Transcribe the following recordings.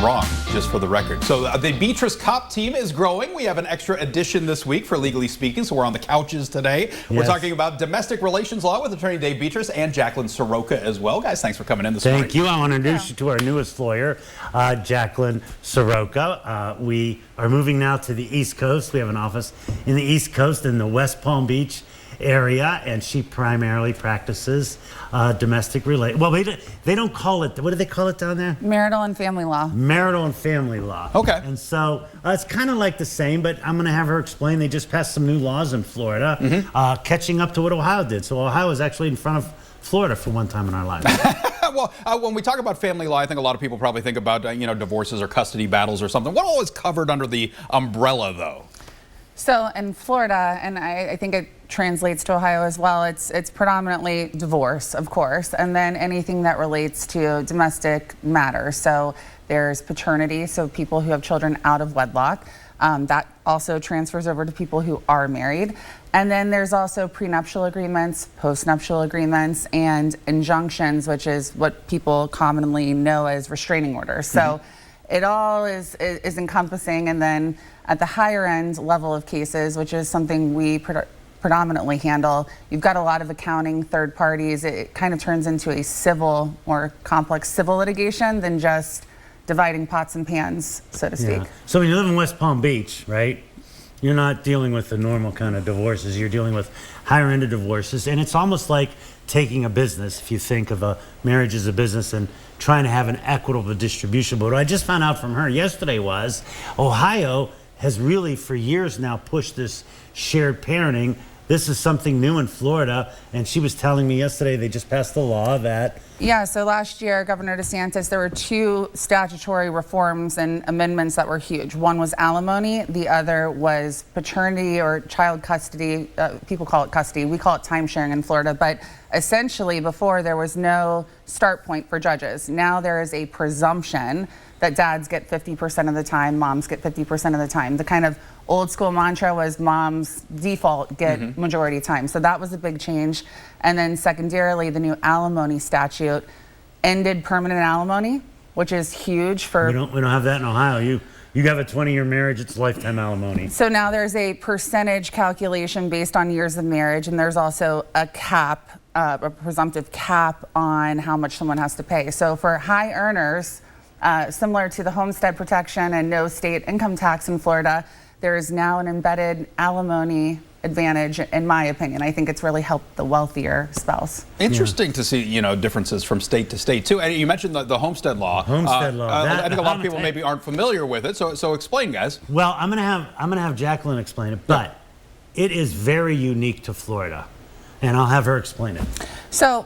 I'm wrong, just for the record. So the Betras Kopp team is growing. We have an extra edition this week for Legally Speaking, so we're on the couches today. Yes. We're talking about domestic relations law with Attorney Betras and Jacklyn Soroka as well. Guys, thanks for coming in this morning. Thank you. I want to introduce you to our newest lawyer, Jacklyn Soroka. We are moving now to the East Coast. We have an office in the East Coast in the West Palm Beach area, and she primarily practices domestic relations. Well, they don't call it, what do they call it down there? Marital and family law. Marital and family law. Okay. And so it's kind of like the same, but I'm going to have her explain. They just passed some new laws in Florida, catching up to what Ohio did. So Ohio is actually in front of Florida for one time in our lives. Well, when we talk about family law, I think a lot of people probably think about divorces or custody battles or something. What all is covered under the umbrella, though? So in Florida, and I think it translates to Ohio as well, it's predominantly divorce, of course, and then anything that relates to domestic matters. So there's paternity, so people who have children out of wedlock. That also transfers over to people who are married. And then there's also prenuptial agreements, postnuptial agreements, and injunctions, which is what people commonly know as restraining orders. So it all is encompassing. And then at the higher end level of cases, which is something we predominantly handle, you've got a lot of accounting third parties. It kind of turns into a civil or complex civil litigation than just dividing pots and pans, so to speak. Yeah. So when you live in West Palm Beach, right, you're not dealing with the normal kind of divorces. You're dealing with higher end of divorces, and it's almost like taking a business, if you think of a marriage as a business, and trying to have an equitable distribution. But what I just found out from her yesterday was Ohio has really for years now pushed this shared parenting. This is something new in Florida, and she was telling me yesterday they just passed the law that... Yeah, so last year, Governor DeSantis, there were two statutory reforms and amendments that were huge. One was alimony, the other was paternity or child custody. People call it custody, we call it time sharing in Florida, but essentially before there was no start point for judges. Now there is a presumption that dads get 50% of the time, moms get 50% of the time. The kind of old school mantra was moms default get majority time. So that was a big change. And then secondarily, the new alimony statute ended permanent alimony, which is huge for... We don't have that in Ohio. You have a 20-year marriage, it's lifetime alimony. So now there's a percentage calculation based on years of marriage, and there's also a cap, a presumptive cap on how much someone has to pay. So for high earners, similar to the homestead protection and no state income tax in Florida, there is now an embedded alimony advantage, in my opinion. I think it's really helped the wealthier spouse. Interesting to see, differences from state to state too. And you mentioned the homestead law. Homestead law. I think a lot of people maybe aren't familiar with it. So explain, guys. Well, I'm gonna have Jacklyn explain it, but it is very unique to Florida, and I'll have her explain it. So.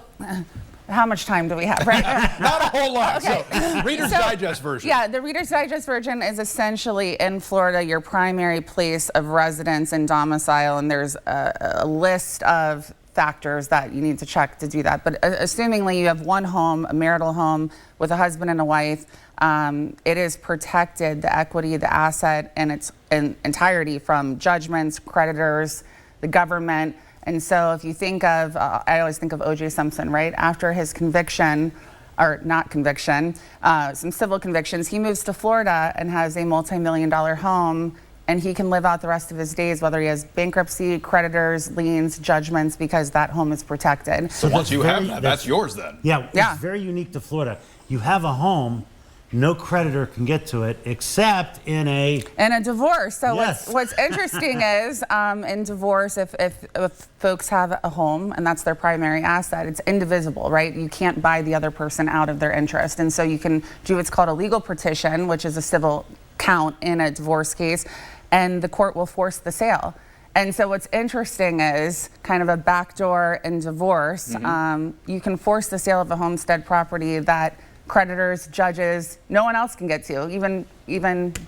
How much time do we have, right? Not a whole lot. Okay. So, Reader's Digest version. Yeah, the Reader's Digest version is essentially in Florida your primary place of residence and domicile, and there's a list of factors that you need to check to do that. But assumingly you have one home, a marital home with a husband and a wife, it is protected, the equity, the asset, and its entirety from judgments, creditors, the government. And so if you think of, I always think of O.J. Simpson, right? After his conviction, or not conviction, some civil convictions, he moves to Florida and has a multi-million-dollar home, and he can live out the rest of his days, whether he has bankruptcy, creditors, liens, judgments, because that home is protected. So once you have that, that's yours then. Yeah, it's very unique to Florida. You have a home, no creditor can get to it except in a divorce. So yes. what's interesting is in divorce, if folks have a home and that's their primary asset, it's indivisible, right? You can't buy the other person out of their interest. And so you can do what's called a legal petition, which is a civil count in a divorce case, and the court will force the sale. And so what's interesting is kind of a backdoor in divorce. You can force the sale of a homestead property that creditors, judges, no one else can get to, even the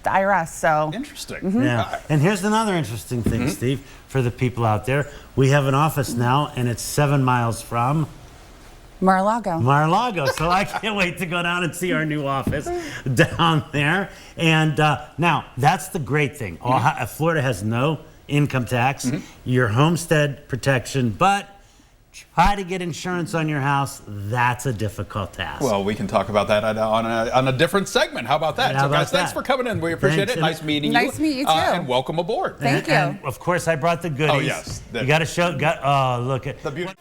IRS. So interesting. Yeah. And here's another interesting thing, Steve, for the people out there. We have an office now, and it's 7 miles from Mar-a-Lago. Mar-a-Lago. So I can't wait to go down and see our new office down there. And now that's the great thing. Florida has no income tax, your homestead protection, but try to get insurance on your house, that's a difficult task. Well, we can talk about that on a different segment. How about that? How So, about guys, thanks that? for coming in. We appreciate Thanks. it. Nice meeting you. Nice to meet you, too. And welcome aboard. Thank you. And of course, I brought the goodies. Oh, yes. You got to show. Oh, look at. The beauty.